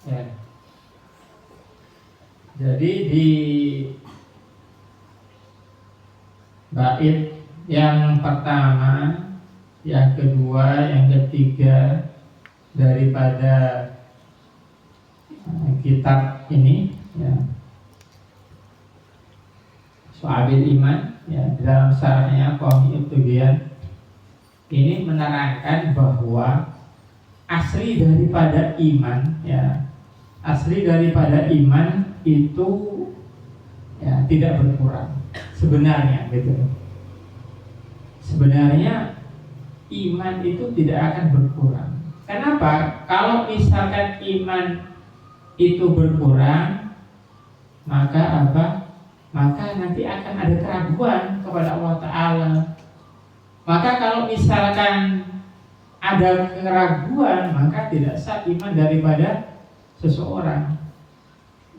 Ya. Jadi di bait yang pertama, yang kedua, yang ketiga daripada kitab ini, ya, Syu'abil Iman, ya, dalam syarahnya Qawmi Tughyan, ini menerangkan bahwa asli daripada iman, ya, asli daripada iman itu, ya, tidak berkurang sebenarnya, gitu. Sebenarnya iman itu tidak akan berkurang. Kenapa? Kalau misalkan iman itu berkurang, maka apa? Maka nanti akan ada keraguan kepada Allah Ta'ala. Maka kalau misalkan ada keraguan, maka tidak sah iman daripada seseorang.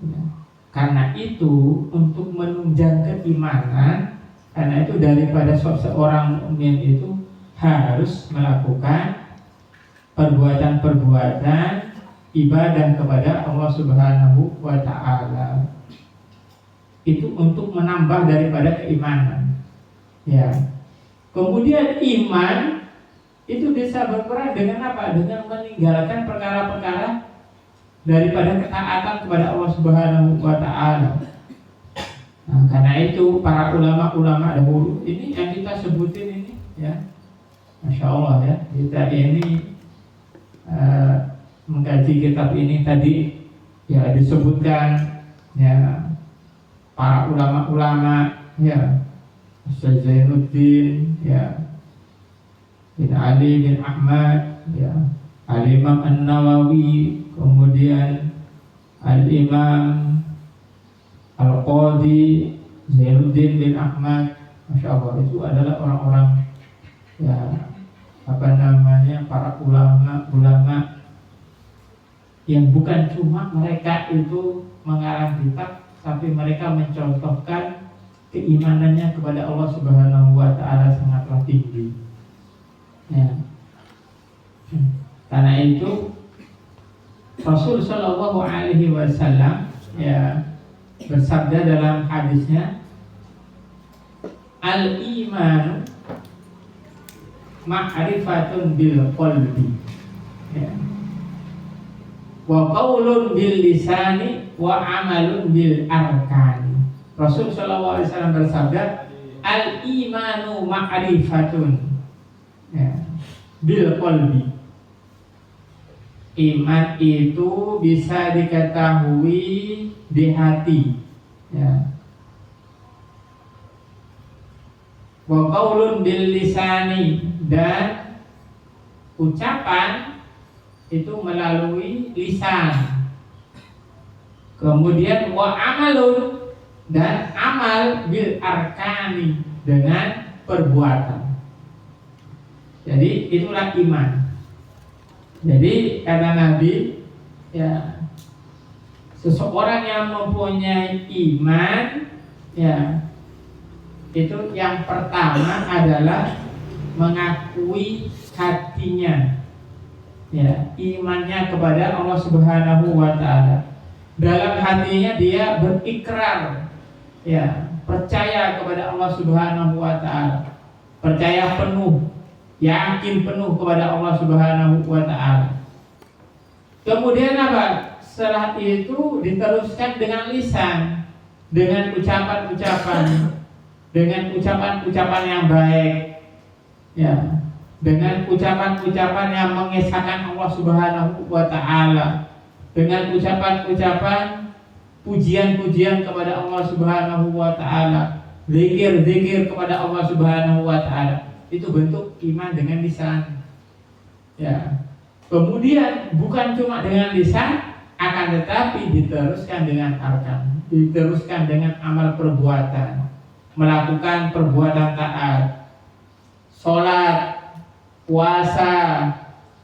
Ya. Karena itu untuk menunjang keimanan, karena itu daripada seorang mukmin itu harus melakukan perbuatan-perbuatan ibadah kepada Allah Subhanahu wa Ta'ala. Itu untuk menambah daripada keimanan. Ya. Kemudian iman itu bisa berkurang dengan apa? Dengan meninggalkan perkara-perkara daripada ketaatan kepada Allah Subhanahu wa Ta'ala. Nah, karena itu para ulama-ulama dahulu ini yang kita sebutin ini, ya, Masya Allah, ya, kita ini mengkaji kitab ini tadi, ya, disebutkan, ya, para ulama-ulama, ya, Syekh Zainuddin, ya, bin Ali bin Ahmad, ya, Al-Imam An-Nawawi, kemudian Al-Imam Al-Qadhi Zainuddin bin Ahmad. Masya Allah, itu adalah orang-orang, ya, apa namanya, para ulama yang bukan cuma mereka itu mengarang kitab, tapi mereka mencontohkan keimanannya kepada Allah Subhanahu wa Ta'ala sangatlah tinggi. Ya. Karena itu Rasul Shallallahu Alaihi Wasallam, ya, bersabda dalam hadisnya, al-iman ma'rifatun bil qalbi, ya, wa qaulun bil lisani wa amalun bil arkani. Rasul Shallallahu Alaihi Wasallam bersabda, al-imanu ma'rifatun, ya, bil qalbi. Iman itu bisa diketahui di hati, ya. Wa qaulun bil lisani, dan ucapan itu melalui lisan. Kemudian wa amalun, dan amal bil arkani, dengan perbuatan. Jadi itulah iman. Jadi kata Nabi, ya, seseorang yang mempunyai iman, ya, itu yang pertama adalah mengakui hatinya, ya, imannya kepada Allah Subhanahu wa Ta'ala. Dalam hatinya dia berikrar, ya, percaya kepada Allah Subhanahu wa Ta'ala, percaya penuh, yakin penuh kepada Allah Subhanahu wa Ta'ala. Kemudian apa? Setelah itu diteruskan dengan lisan, dengan ucapan-ucapan, dengan ucapan-ucapan yang baik, ya, dengan ucapan-ucapan yang mengesahkan Allah Subhanahu wa Ta'ala, dengan ucapan-ucapan pujian-pujian kepada Allah Subhanahu wa Ta'ala, zikir-zikir kepada Allah Subhanahu wa Ta'ala. Itu bentuk iman dengan lisan, ya. Kemudian bukan cuma dengan lisan, akan tetapi diteruskan dengan arkan, diteruskan dengan amal perbuatan, melakukan perbuatan taat, sholat, puasa,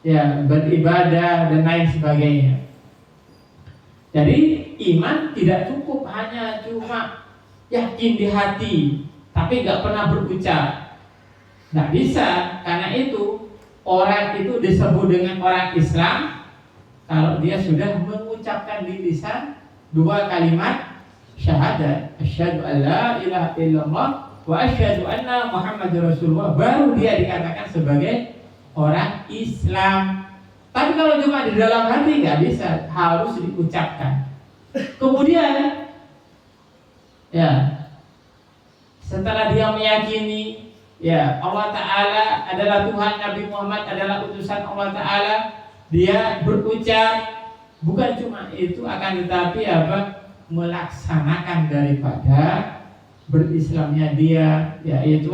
ya, beribadah dan lain sebagainya. Jadi iman tidak cukup hanya cuma yakin di hati, tapi nggak pernah berucap. Nggak bisa, karena itu orang itu disebut dengan orang Islam kalau dia sudah mengucapkan di lisan dua kalimat syahadat, asyhadu alla ilaha illallah wa asyhadu anna Muhammadar Rasulullah, baru dia dikatakan sebagai orang Islam. Tapi kalau cuma di dalam hati nggak bisa, harus diucapkan. Kemudian ya, setelah dia meyakini ya Allah Ta'ala adalah Tuhan, Nabi Muhammad adalah utusan Allah Ta'ala, dia berucap bukan cuma itu, akan tetapi melaksanakan daripada berislamnya dia, yaitu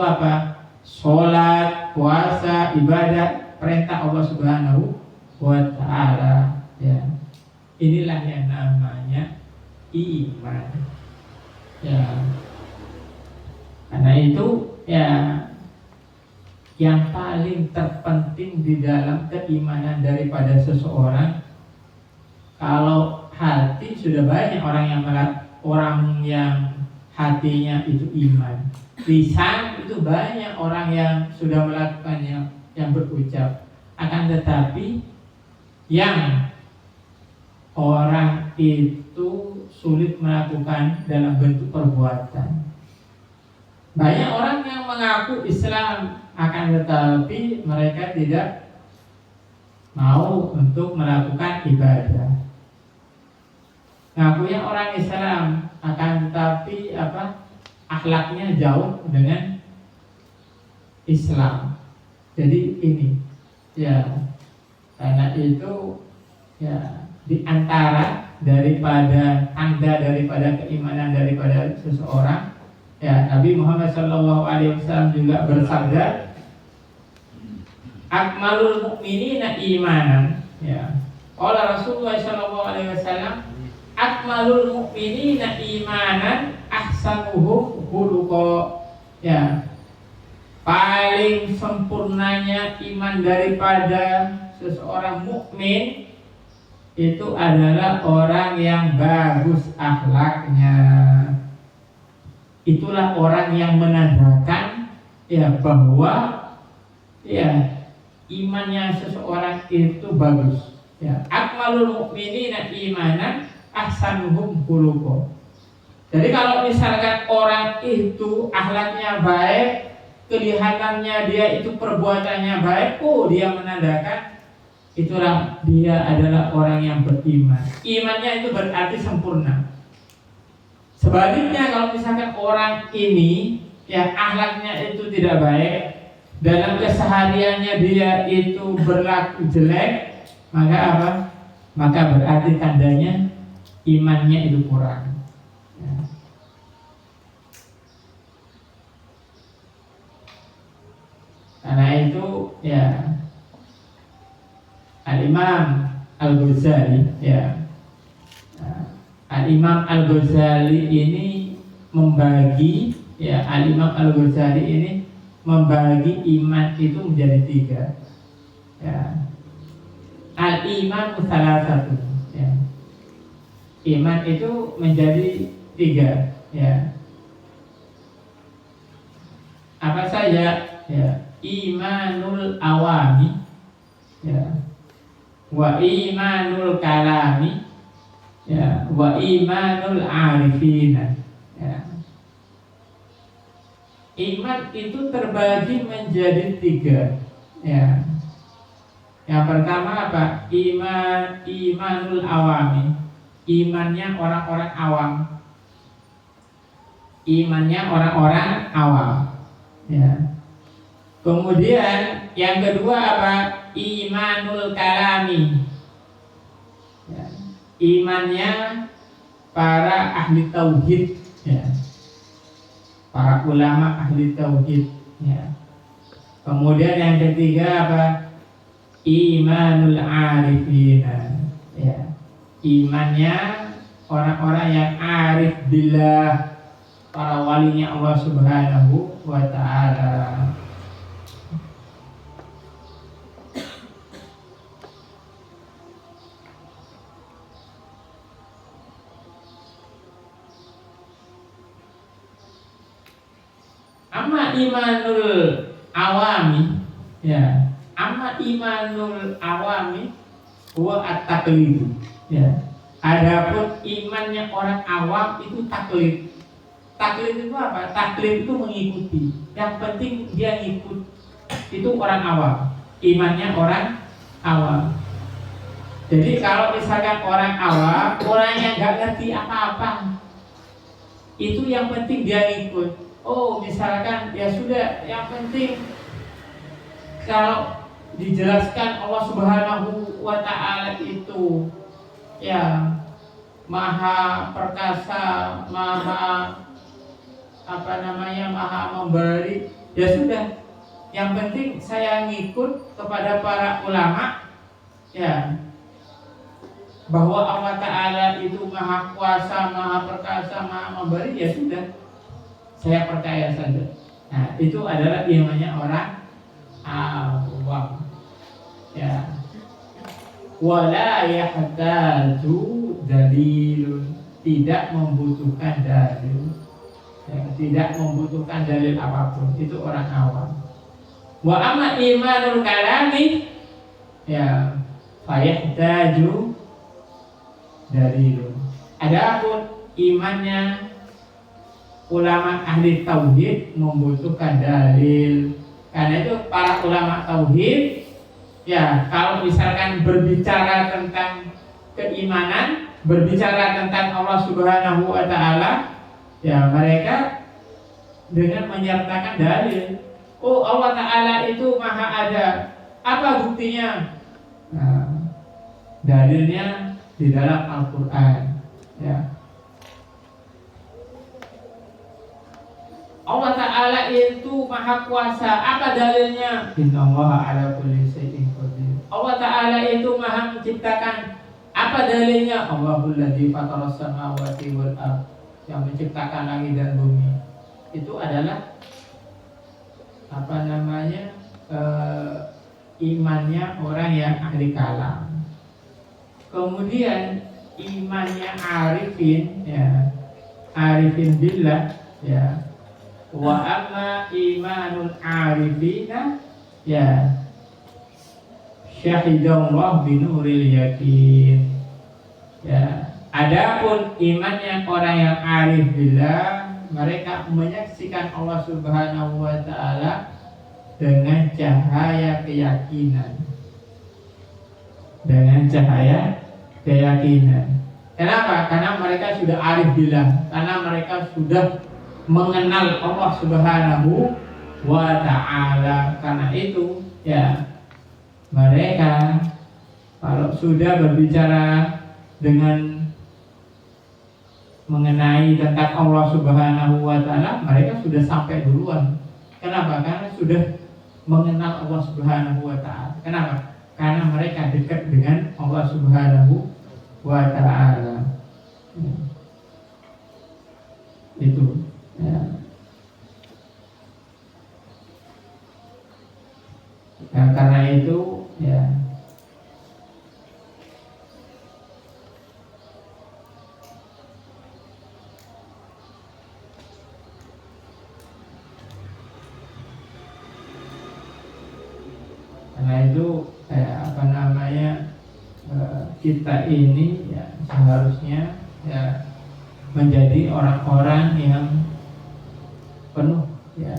sholat, puasa, ibadah, perintah Allah Subhanahu wa Ta'ala ya. Inilah yang namanya iman ya. Karena itu ya, yang paling terpenting di dalam keimanan daripada seseorang, kalau hati sudah banyak orang yang hatinya itu iman, lisan itu banyak orang yang sudah melakukannya, yang berucap, akan tetapi yang orang itu sulit melakukan dalam bentuk perbuatan. Banyak orang yang mengaku Islam, akan tetapi mereka tidak mau untuk melakukan ibadah. Ngakunya orang Islam, akan tetapi akhlaknya jauh dengan Islam. Jadi ini ya, karena itu ya, di antara daripada tanda daripada keimanan daripada seseorang ya, Nabi Muhammad SAW juga bersabda, akmalul mu'minina imanan ya. Qala Rasulullah SAW, akmalul mu'minina imanan ahsanuhum khuluqa ya. Paling sempurnanya iman daripada seseorang mukmin itu adalah orang yang bagus akhlaknya. Itulah orang yang menandakan ya bahwa ya imannya seseorang itu bagus ya. Akmalul mu'minina imanan ahsanuhum khuluqa. Jadi kalau misalkan orang itu akhlaknya baik, kelihatannya dia itu perbuatannya baik, dia menandakan itulah dia adalah orang yang beriman. Imannya itu berarti sempurna. Sebaliknya kalau misalkan orang ini yang akhlaknya itu tidak baik, dalam kesehariannya dia itu berlaku jelek, maka maka berarti tandanya imannya itu kurang ya. Karena itu ya, Al-Imam Al-Ghazali ya, Al-Imam Al-Ghazali ini membagi ya, Al-Imam Al-Ghazali ini membagi iman itu menjadi tiga ya. Al-iman salah satu ya. Iman itu menjadi tiga ya. Apa saja ya? Imanul awami ya, wa imanul kalami ya, wa imanul arifina ya. Iman itu terbagi menjadi tiga ya. Yang pertama imanul awami, imannya orang-orang awam. Imannya orang-orang awam ya. Kemudian yang kedua imanul kalami ya. Imannya para ahli tauhid ya, para ulama ahli tauhid ya. Kemudian yang ketiga imanul arifina ya. Imannya orang-orang yang arif billah, para walinya Allah Subhanahu wa Ta'ala. Amma imanul awami ya, amma imanul awami huwa at-taqlid. Ya. Adapun imannya orang awam itu taklid. Taklid itu apa? Taklid itu mengikuti. Yang penting dia ngikut. Itu orang awam. Imannya orang awam. Jadi kalau misalkan orang awam, orang yang nggak ngerti apa-apa, itu yang penting dia ngikut. Oh, misalkan ya sudah, yang penting kalau dijelaskan Allah Subhanahu wa Ta'ala itu ya maha perkasa, maha maha memberi, ya sudah, yang penting saya ngikut kepada para ulama ya, bahwa Allah Ta'ala itu maha kuasa, maha perkasa, maha memberi, ya sudah, saya percaya saja. Nah, itu adalah imannya orang awam ya. Wala yahtaju dalilun, tidak membutuhkan dalil ya, tidak membutuhkan dalil apapun, itu orang awam. Wa amma imanul kalami ya fayahtaju dalilun. Adapun imannya ulama ahli tauhid membutuhkan dalil. Karena itu para ulama tauhid ya, kalau misalkan berbicara tentang keimanan, berbicara tentang Allah Subhanahu wa Ta'ala, ya mereka dengan menyertakan dalil. Oh, Allah Ta'ala itu maha ada. Apa buktinya? Nah, dalilnya di dalam Al-Quran ya. Allah Ta'ala itu maha kuasa. Apa dalilnya? Innallaha ala kulli syai'in qadir. Allah Ta'ala itu maha menciptakan. Apa dalilnya? Allahul ladzi fataras samawati wal ardh, yang menciptakan langit dan bumi. Itu adalah imannya orang yang ahli kalam. Kemudian imannya arifin ya, arifin billah ya. Wa amma imanul arifina ya syahidallah binuril yakin ya. Adapun imannya orang yang arif billah, mereka menyaksikan Allah Subhanahu wa Ta'ala dengan cahaya keyakinan. Dengan cahaya keyakinan. Kenapa? Karena mereka sudah arif billah, karena mereka sudah mengenal Allah Subhanahu wa Ta'ala. Karena itu ya, mereka kalau sudah berbicara dengan mengenai tentang Allah Subhanahu wa Ta'ala, mereka sudah sampai duluan. Kenapa? Karena sudah mengenal Allah Subhanahu wa Ta'ala. Kenapa? Karena mereka dekat dengan Allah Subhanahu wa Ta'ala. Itu ya. Nah, karena itu ya, karena itu kita ini ya seharusnya ya menjadi orang-orang yang penuh ya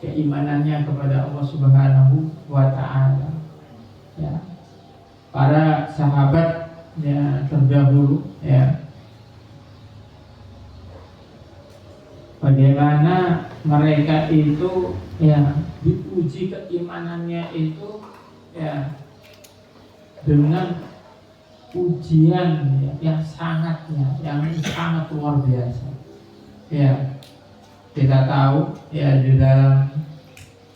keimanannya kepada Allah Subhanahu wa Ta'ala ya. Para sahabat ya terdahulu ya, bagaimana mereka itu ya diuji keimanannya itu ya dengan ujian ya, yang sangat luar biasa ya. Kita tahu ya di dalam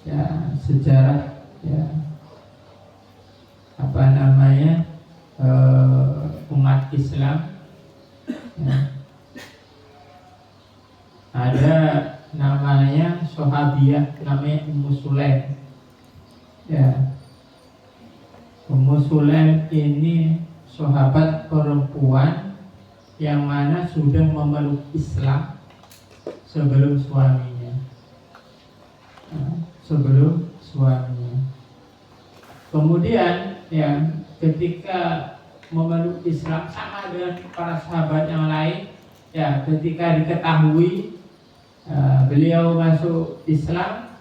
ya sejarah ya umat Islam ya, ada namanya sahabiah namanya Ummu Sulaim ya. Ummu Sulaim ini sahabat perempuan yang mana sudah memeluk Islam sebelum suaminya. Kemudian ya ketika memeluk Islam sama dengan para sahabat yang lain, ya ketika diketahui beliau masuk Islam,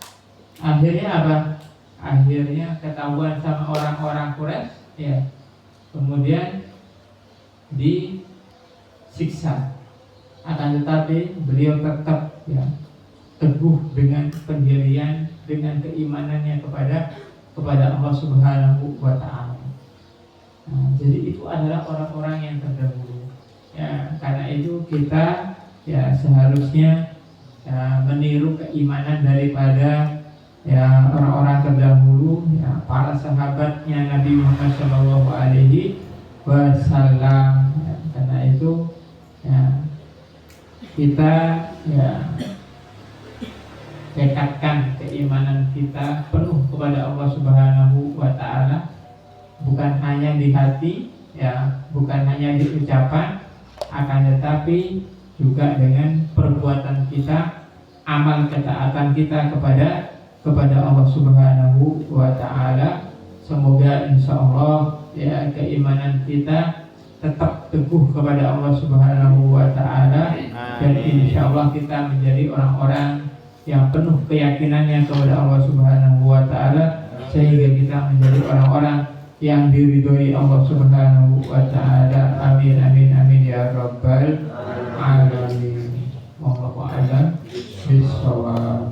akhirnya apa? Akhirnya ketahuan sama orang-orang Quraisy, ya. Kemudian disiksa. Akan tetapi beliau tetap ya teguh dengan pendirian, dengan keimanannya kepada Allah Subhanahu wa Ta'ala. Nah, jadi itu adalah orang-orang yang terdahulu. Ya, karena itu kita ya seharusnya ya, meniru keimanan daripada ya orang-orang terdahulu, ya para sahabatnya Nabi Muhammad Shallallahu Alaihi Wasallam. Ya, karena itu ya kita ya tekadkan keimanan kita penuh kepada Allah Subhanahu wa Ta'ala, bukan hanya di hati, ya, bukan hanya di ucapan, akan tetapi juga dengan perbuatan kita, amal ketaatan kita kepada Allah Subhanahu wa Ta'ala. Semoga insya Allah ya keimanan kita tetap teguh kepada Allah Subhanahu wa Ta'ala, dan insya Allah kita menjadi orang-orang yang penuh keyakinannya kepada Allah Subhanahu wa Ta'ala, sehingga kita menjadi orang-orang yang diridhoi Allah Subhanahu wa Ta'ala. Amin amin amin ya rabbal alamin. Wallahu a'lam bishawab.